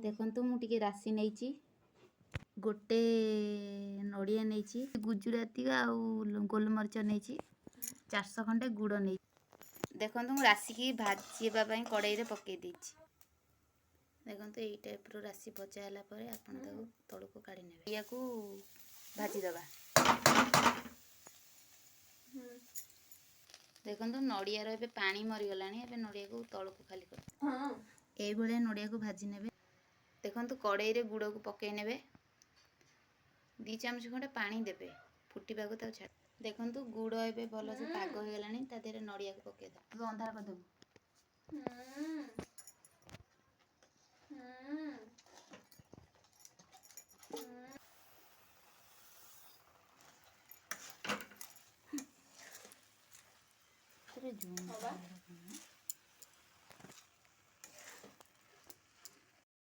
देखो मुझे राशि नहीं गोटे नड़िया नहीं गुजराती आउ गोलमरीच नहीं 400 खंडे गुड़ नहीं देखो मुझे राशि की भाजीवाई कड़ाई में पकई देती देखो यही टाइप राशि भजा है आप तौल को काढ़ी ने या भाजीदबा देखो नड़ियार ए पानी मरीगला नड़िया को तौल को खाली कर ये नड़िया को भाजी ने देखो कड़ाई में गुड़ को पकई ने 2 चामच खंडे पानी देवे फुटा को छाड़ देखो गुड़ ए भल से पाग हो गलानी तादेह नड़िया को पकईदे अंधार करदेबू